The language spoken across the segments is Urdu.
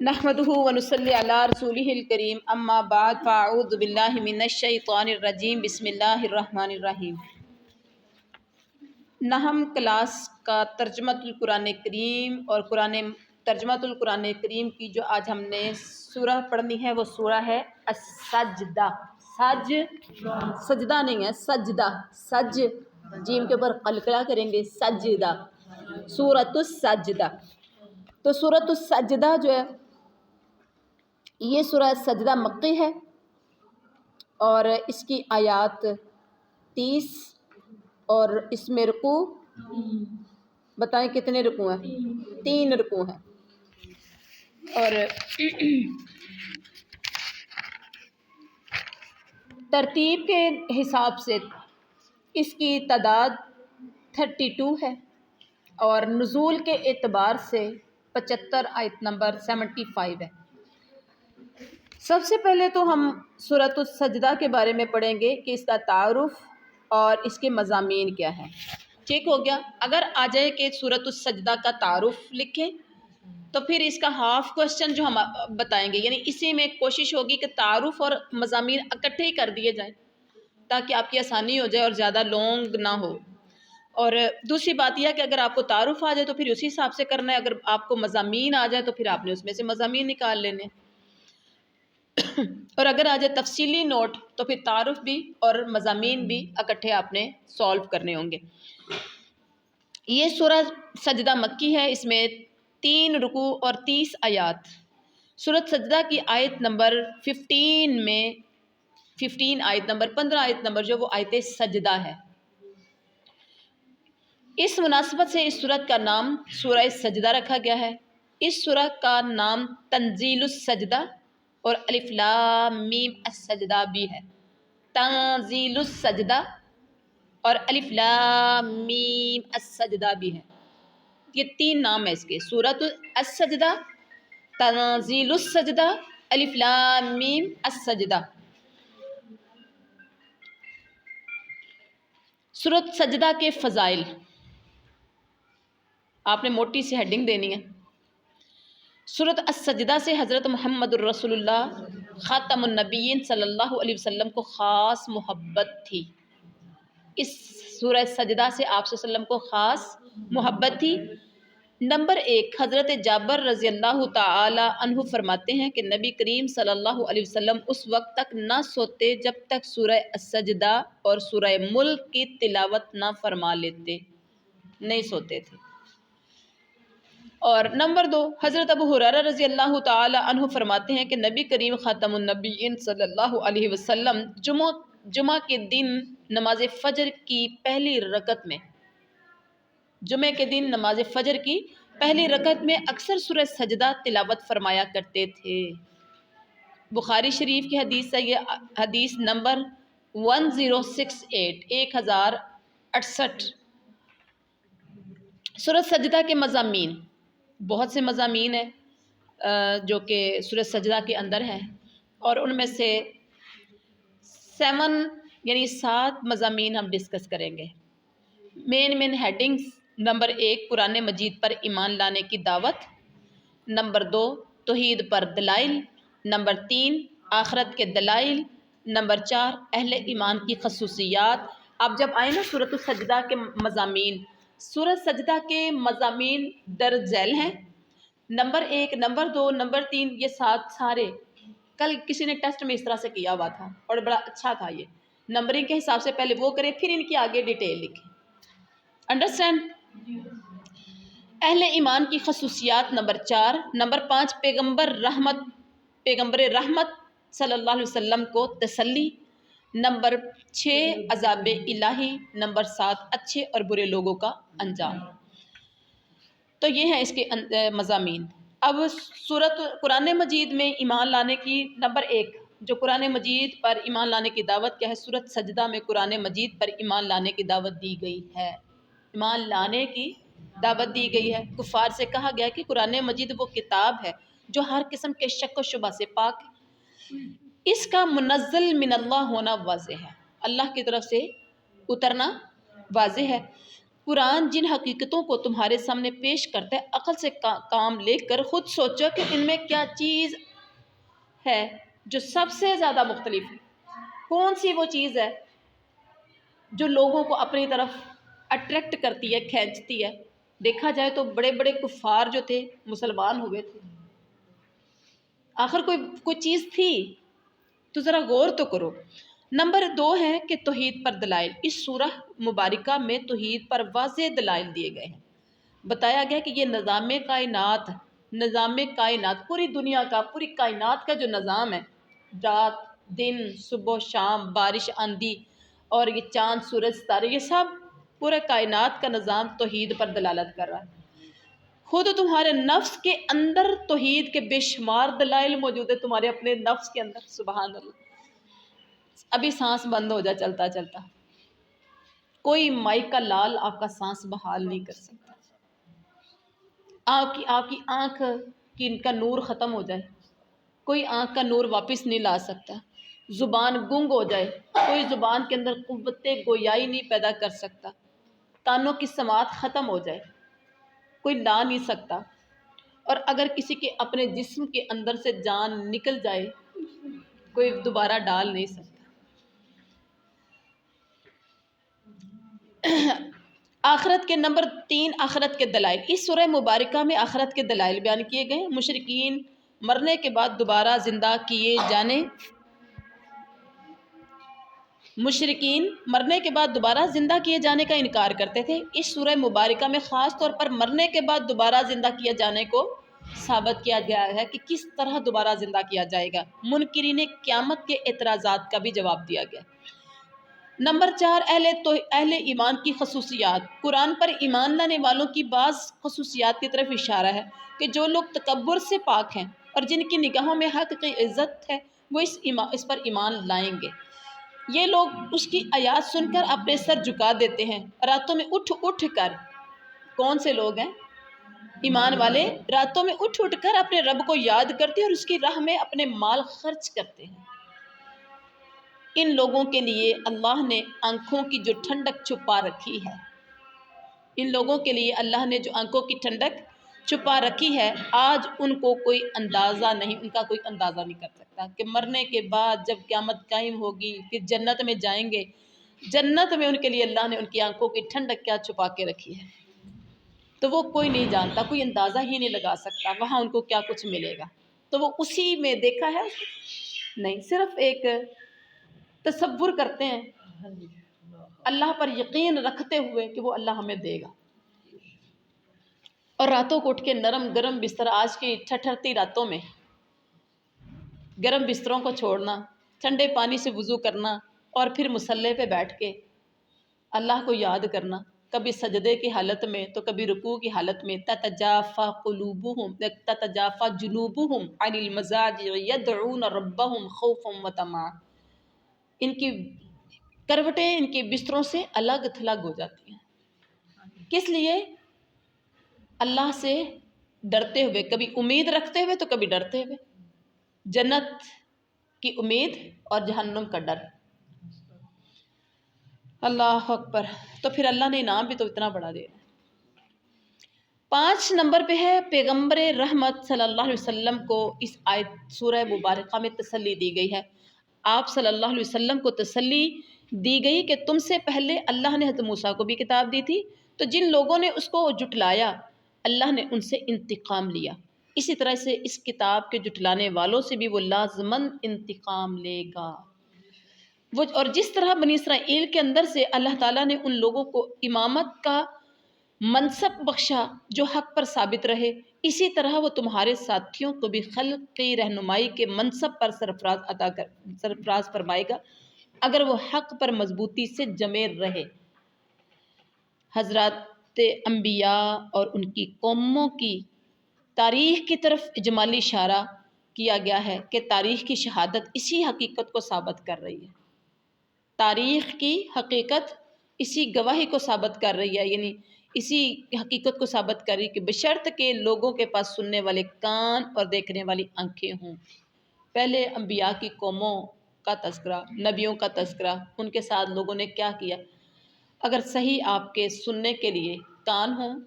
نحمده ونصلی علی رسولہ الکریم اما بعد فاعوذ باللہ من الشیطان الرجیم بسم اللہ الرحمن الرحیم۔ نہم کلاس کا ترجمۃ القرآن کریم اور ترجمۃ القرآن کریم کی جو آج ہم نے سورہ پڑھنی ہے وہ سورہ ہے السجدہ۔ سجدہ نہیں ہے، سجدہ، سج جیم کے اوپر قلقلہ کریں گے، سجدہ، سورۃ السجدہ۔ تو سورۃ السجدہ جو ہے یہ سورہ سجدہ مکی ہے اور اس کی آیات 30 اور اس میں رکوع بتائیں کتنے رکوع ہیں؟ 3 رکوع ہیں۔ اور ترتیب کے حساب سے اس کی تعداد 32 ہے اور نزول کے اعتبار سے 75 آیت نمبر 75 ہے۔ سب سے پہلے تو ہم سورۃ السجدہ کے بارے میں پڑھیں گے کہ اس کا تعارف اور اس کے مضامین کیا ہیں۔ ٹھیک ہو گیا؟ اگر آ جائے کہ سورۃ السجدہ کا تعارف لکھیں تو پھر اس کا ہاف کوسچن جو ہم بتائیں گے، یعنی اسی میں کوشش ہوگی کہ تعارف اور مضامین اکٹھے ہی کر دیے جائیں تاکہ آپ کی آسانی ہو جائے اور زیادہ لانگ نہ ہو۔ اور دوسری بات یہ ہے کہ اگر آپ کو تعارف آ جائے تو پھر اسی حساب سے کرنا ہے، اگر آپ کو مضامین آ جائے تو پھر آپ نے اس میں سے مضامین نکال لینے اور اگر آ جائے تفصیلی نوٹ تو پھر تعارف بھی اور مضامین بھی اکٹھے آپ نے سولو کرنے ہوں گے۔ یہ سورہ سجدہ مکی ہے، اس میں 3 رکوع اور 30 آیات۔ سورۃ سجدہ کی آیت نمبر 15 آیت نمبر 15 آیت نمبر جو وہ آیت سجدہ ہے۔ اس مناسبت سے اس سورت کا نام سورہ سجدہ رکھا گیا ہے۔ اس سورہ کا نام تنزیل السجدہ اور الف لام میم السجدہ بھی ہے۔ تنزیل السجدہ اور الف لام میم السجدہ بھی ہے۔ یہ 3 نام ہیں اس کے، سورۃ السجدہ، تنزیل السجدہ، الف لام میم السجدہ۔ سورۃ سجدہ کے فضائل آپ نے موٹی سی ہیڈنگ دینی ہے۔ سورۃ السجدہ سے حضرت محمد الرسول اللہ خاتم النبیین صلی اللہ علیہ وسلم کو خاص محبت تھی۔ اس سورہ سجدہ سے آپ صلی اللہ علیہ وسلم کو خاص محبت تھی۔ نمبر 1، حضرت جابر رضی اللہ تعالی عنہ فرماتے ہیں کہ نبی کریم صلی اللہ علیہ وسلم اس وقت تک نہ سوتے جب تک سورہ السجدہ اور سورہ ملک کی تلاوت نہ فرما لیتے، نہیں سوتے تھے۔ اور نمبر 2، حضرت ابو ہریرہ رضی اللہ تعالی عنہ فرماتے ہیں کہ نبی کریم خاتم النبیین صلی اللہ علیہ وسلم جمعہ کے دن نماز فجر کی پہلی رکعت میں جمعے کے دن نماز فجر کی پہلی رکعت میں اکثر سورہ سجدہ تلاوت فرمایا کرتے تھے۔ بخاری شریف کی حدیث ہے، یہ حدیث نمبر 1068۔ سورہ سجدہ کے مضامین، بہت سے مضامین ہیں جو کہ سورہ سجدہ کے اندر ہیں اور ان میں سے 7 مضامین ہم ڈسکس کریں گے۔ مین ہیڈنگز: نمبر 1، قرآن مجید پر ایمان لانے کی دعوت۔ نمبر 2، توحید پر دلائل۔ نمبر 3، آخرت کے دلائل۔ نمبر 4، اہل ایمان کی خصوصیات۔ اب جب آئے نا سورۃ السجدہ کے مضامین، سورۃ سجدہ کے مضامین درج ذیل ہیں۔ نمبر 1، نمبر 2، نمبر 3، یہ سارے کل کسی نے ٹیسٹ میں اس طرح سے کیا ہوا تھا اور بڑا اچھا تھا۔ یہ نمبرنگ کے حساب سے پہلے وہ کریں پھر ان کی آگے ڈیٹیل لکھیں۔ انڈرسٹینڈ؟ اہل ایمان کی خصوصیات نمبر 4۔ نمبر 5، پیغمبر رحمت صلی اللہ علیہ وسلم کو تسلی۔ نمبر 6، عذاب الہی۔ نمبر 7، اچھے اور برے لوگوں کا انجام۔ تو یہ ہیں اس کے مضامین۔ اب قرآن مجید میں ایمان لانے کی نمبر 1، جو قرآن مجید پر ایمان لانے کی دعوت کیا ہے، سورۃ سجدہ میں قرآن مجید پر ایمان لانے کی دعوت دی گئی ہے۔ ایمان لانے کی دعوت دی گئی ہے۔ کفار سے کہا گیا کہ قرآن مجید وہ کتاب ہے جو ہر قسم کے شک و شبہ سے پاک ہے، اس کا منزل من اللہ ہونا واضح ہے، اللہ کی طرف سے اترنا واضح ہے۔ قرآن جن حقیقتوں کو تمہارے سامنے پیش کرتا ہے، عقل سے کام لے کر خود سوچو کہ ان میں کیا چیز ہے جو سب سے زیادہ مختلف ہے، کون سی وہ چیز ہے جو لوگوں کو اپنی طرف اٹریکٹ کرتی ہے، کھینچتی ہے۔ دیکھا جائے تو بڑے بڑے کفار جو تھے مسلمان ہوئے تھے، آخر کوئی چیز تھی تو ذرا غور تو کرو۔ نمبر 2 ہے کہ توحید پر دلائل۔ اس سورہ مبارکہ میں توحید پر واضح دلائل دیے گئے ہیں۔ بتایا گیا کہ یہ نظام کائنات پوری دنیا کا، پوری کائنات کا جو نظام ہے، رات دن، صبح شام، بارش آندھی، اور یہ چاند سورج ستارے، یہ سب پورے کائنات کا نظام توحید پر دلالت کر رہا ہے۔ خود تمہارے نفس کے اندر توحید کے بے شمار دلائل موجود ہے، تمہارے اپنے نفس کے اندر۔ سبحان اللہ۔ ابھی سانس بند ہو جائے چلتا چلتا، کوئی مائک کا لال آپ کا سانس بحال نہیں کر سکتا۔ آپ کی آنکھ کا نور ختم ہو جائے، کوئی آنکھ کا نور واپس نہیں لا سکتا۔ زبان گنگ ہو جائے، کوئی زبان کے اندر قوت گویائی نہیں پیدا کر سکتا۔ کانوں کی سماعت ختم ہو جائے، کوئی لا نہیں سکتا۔ اور اگر کسی کے اپنے جسم کے اندر سے جان نکل جائے، کوئی دوبارہ ڈال نہیں سکتا۔ آخرت کے نمبر 3، آخرت کے دلائل۔ اس سورہ مبارکہ میں آخرت کے دلائل بیان کیے گئے ہیں۔ مشرکین مرنے کے بعد دوبارہ زندہ کیے جانے کا انکار کرتے تھے۔ اس سورہ مبارکہ میں خاص طور پر مرنے کے بعد دوبارہ زندہ کیے جانے کو ثابت کیا گیا ہے کہ کس طرح دوبارہ زندہ کیا جائے گا۔ منکرین قیامت کے اعتراضات کا بھی جواب دیا گیا۔ نمبر 4، اہل ایمان کی خصوصیات۔ قرآن پر ایمان لانے والوں کی بعض خصوصیات کی طرف اشارہ ہے کہ جو لوگ تکبر سے پاک ہیں اور جن کی نگاہوں میں حق کی عزت ہے، وہ اس پر ایمان لائیں گے۔ یہ لوگ اس کی آیات سن کر اپنے سر جھکا دیتے ہیں، راتوں میں اٹھ اٹھ کر۔ کون سے لوگ ہیں؟ ایمان والے راتوں میں اٹھ اٹھ کر اپنے رب کو یاد کرتے ہیں اور اس کی راہ میں اپنے مال خرچ کرتے ہیں۔ ان لوگوں کے لیے اللہ نے آنکھوں کی جو ٹھنڈک چھپا رکھی ہے، ان لوگوں کے لیے اللہ نے جو آنکھوں کی ٹھنڈک چھپا رکھی ہے، آج ان کو کوئی اندازہ نہیں، ان کا کوئی اندازہ نہیں کر سکتا کہ مرنے کے بعد جب قیامت قائم ہوگی پھر جنت میں جائیں گے، جنت میں ان کے لیے اللہ نے ان کی آنکھوں کی ٹھنڈک کیا چھپا کے رکھی ہے، تو وہ کوئی نہیں جانتا، کوئی اندازہ ہی نہیں لگا سکتا وہاں ان کو کیا کچھ ملے گا۔ تو وہ اسی میں دیکھا ہے نہیں، صرف ایک تصور کرتے ہیں اللہ پر یقین رکھتے ہوئے کہ وہ اللہ ہمیں دے گا۔ اور راتوں کو اٹھ کے نرم گرم بستر، آج کی ٹھٹھرتی راتوں میں گرم بستروں کو چھوڑنا، ٹھنڈے پانی سے وضو کرنا، اور پھر مصلی پہ بیٹھ کے اللہ کو یاد کرنا، کبھی سجدے کی حالت میں تو کبھی رکوع کی حالت میں۔ تتجافا جنوبہم عن المضاجع یدعون ربہم خوفا وطمعا۔ ان کی کروٹیں ان کے بستروں سے الگ تھلگ ہو جاتی ہیں۔ کس لیے؟ اللہ سے ڈرتے ہوئے، کبھی امید رکھتے ہوئے تو کبھی ڈرتے ہوئے، جنت کی امید اور جہنم کا ڈر۔ اللہ اکبر۔ تو پھر اللہ نے انعام بھی تو اتنا بڑا دے رہا ہے۔ 5 نمبر پہ ہے پیغمبر رحمت صلی اللہ علیہ وسلم کو اس آیت سورہ مبارکہ میں تسلی دی گئی ہے۔ آپ صلی اللہ علیہ وسلم کو تسلی دی گئی کہ تم سے پہلے اللہ نے حضرت موسیٰ کو بھی کتاب دی تھی، تو جن لوگوں نے اس کو جھٹلایا اللہ نے ان سے انتقام لیا، اسی طرح سے اس کتاب کے جھٹلانے والوں سے بھی وہ لازماً انتقام لے گا۔ اور جس طرح بنی اسرائیل کے اندر سے اللہ تعالیٰ نے ان لوگوں کو امامت کا منصب بخشا جو حق پر ثابت رہے، اسی طرح وہ تمہارے ساتھیوں کو بھی خلق کی رہنمائی کے منصب پر سرفراز فرمائے گا اگر وہ حق پر مضبوطی سے جمے رہے۔ حضرات انبیاء اور ان کی قوموں کی تاریخ کی طرف اجمالی اشارہ کیا گیا ہے کہ تاریخ کی شہادت اسی حقیقت کو ثابت کر رہی ہے، تاریخ کی حقیقت اسی گواہی کو ثابت کر رہی ہے، یعنی اسی حقیقت کو ثابت کر رہی ہے کہ بشرط کہ لوگوں کے پاس سننے والے کان اور دیکھنے والی آنکھیں ہوں۔ پہلے انبیاء کی قوموں کا تذکرہ، نبیوں کا تذکرہ، ان کے ساتھ لوگوں نے کیا کیا۔ اگر صحیح آپ کے سننے کے لیے کان ہوں،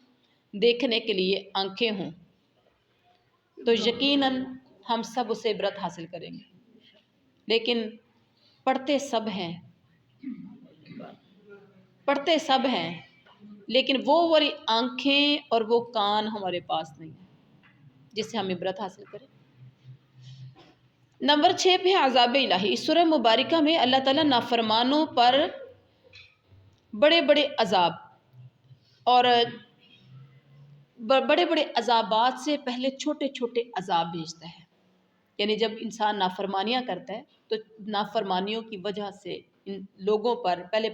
دیکھنے کے لیے آنکھیں ہوں، تو یقیناً ہم سب اسے عبرت حاصل کریں گے۔ لیکن پڑھتے سب ہیں، پڑھتے سب ہیں، لیکن وہ والی آنکھیں اور وہ کان ہمارے پاس نہیں ہیں جس سے ہم عبرت حاصل کریں۔ نمبر 6 پہ عذاب الہی۔ اس سورہ مبارکہ میں اللہ تعالیٰ نافرمانوں پر بڑے بڑے عذاب اور بڑے بڑے عذابات سے پہلے چھوٹے چھوٹے عذاب بھیجتا ہے۔ یعنی جب انسان نافرمانیاں کرتا ہے تو نافرمانیوں کی وجہ سے ان لوگوں پر پہلے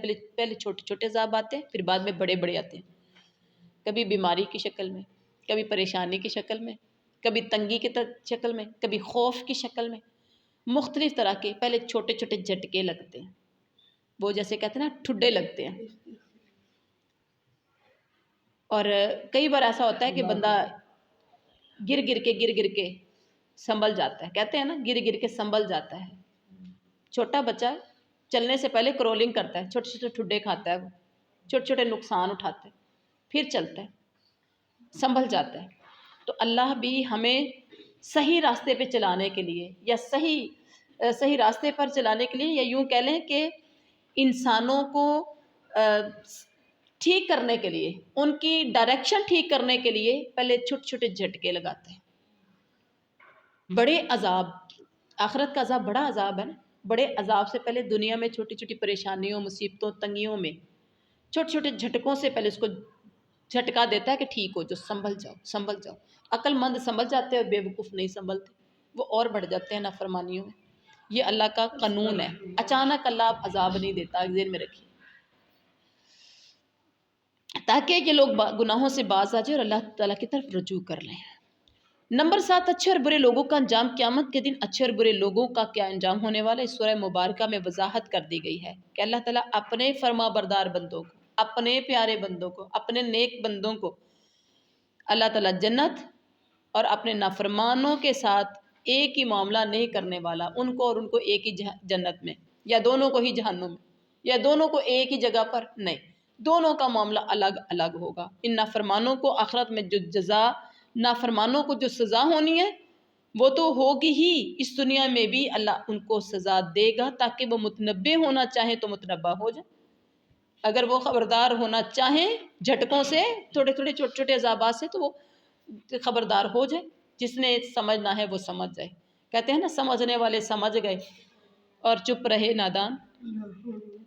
چھوٹے چھوٹے عذاب آتے ہیں، پھر بعد میں بڑے بڑے آتے ہیں، کبھی بیماری کی شکل میں، کبھی پریشانی کی شکل میں، کبھی تنگی کی شکل میں، کبھی خوف کی شکل میں، مختلف طرح کے پہلے چھوٹے چھوٹے جھٹکے لگتے ہیں، وہ جیسے کہتے ہیں نا ٹھڈے لگتے ہیں۔ اور کئی بار ایسا ہوتا ہے کہ بندہ گر گر کے سنبھل جاتا ہے، کہتے ہیں نا گر گر کے سنبھل جاتا ہے۔ چھوٹا بچہ چلنے سے پہلے کرولنگ کرتا ہے، چھوٹے چھوٹے ٹھڈے کھاتا ہے، وہ چھوٹے چھوٹے نقصان اٹھاتا ہے، پھر چلتا ہے، سنبھل جاتا ہے۔ تو اللہ بھی ہمیں صحیح راستے پہ چلانے کے لیے یا صحیح راستے پر چلانے کے لیے، یا یوں کہہ لیں کہ انسانوں کو ٹھیک کرنے کے لیے، ان کی ڈائریکشن ٹھیک کرنے کے لیے پہلے چھوٹے چھوٹے جھٹکے لگاتے ہیں۔ بڑے عذاب، آخرت کا عذاب بڑا عذاب ہے نا، بڑے عذاب سے پہلے دنیا میں چھوٹی چھوٹی پریشانیوں، مصیبتوں، تنگیوں میں چھوٹے چھوٹے جھٹکوں سے پہلے اس کو جھٹکا دیتا ہے کہ ٹھیک ہو جو، سنبھل جاؤ سنبھل جاؤ۔ عقل مند سنبھل جاتے ہیں، بے وقوف نہیں سنبھلتے، وہ اور بڑھ جاتے ہیں نافرمانیوں میں۔ یہ اللہ کا قانون ہے، اچانک اللہ عذاب نہیں دیتا، ذہن میں رکھیے، تاکہ یہ لوگ گناہوں سے باز آ جائیں اور اللہ تعالیٰ کی طرف رجوع کر لیں۔ نمبر 7 اچھے اور برے لوگوں کا انجام۔ قیامت کے دن اچھے اور برے لوگوں کا کیا انجام ہونے والا ہے، اس سورہ مبارکہ میں وضاحت کر دی گئی ہے کہ اللہ تعالیٰ اپنے فرما بردار بندوں کو، اپنے پیارے بندوں کو، اپنے نیک بندوں کو اللہ تعالیٰ جنت، اور اپنے نافرمانوں کے ساتھ ایک ہی معاملہ نہیں کرنے والا، ان کو اور ان کو ایک ہی جنت میں، یا دونوں کو ہی جہنم میں، یا دونوں کو ایک ہی جگہ پر نہیں، دونوں کا معاملہ الگ الگ ہوگا۔ ان نافرمانوں کو آخرت میں جو جزا، نافرمانوں کو جو سزا ہونی ہے وہ تو ہوگی ہی، اس دنیا میں بھی اللہ ان کو سزا دے گا، تاکہ وہ متنبع ہونا چاہیں تو متنبع ہو جائیں، اگر وہ خبردار ہونا چاہیں جھٹکوں سے، تھوڑے تھوڑے چھوٹے چھوٹے عذابات سے، تو وہ خبردار ہو جائے۔ جس نے سمجھنا ہے وہ سمجھ جائے، کہتے ہیں نا سمجھنے والے سمجھ گئے اور چپ رہے نادان،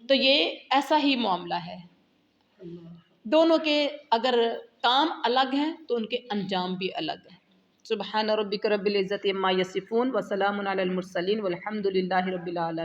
تو یہ ایسا ہی معاملہ ہے۔ دونوں کے اگر کام الگ ہیں تو ان کے انجام بھی الگ ہیں۔ سبحان ربک رب العزت عما یصفون وسلام علی المرسلین والحمد للہ رب العالمین۔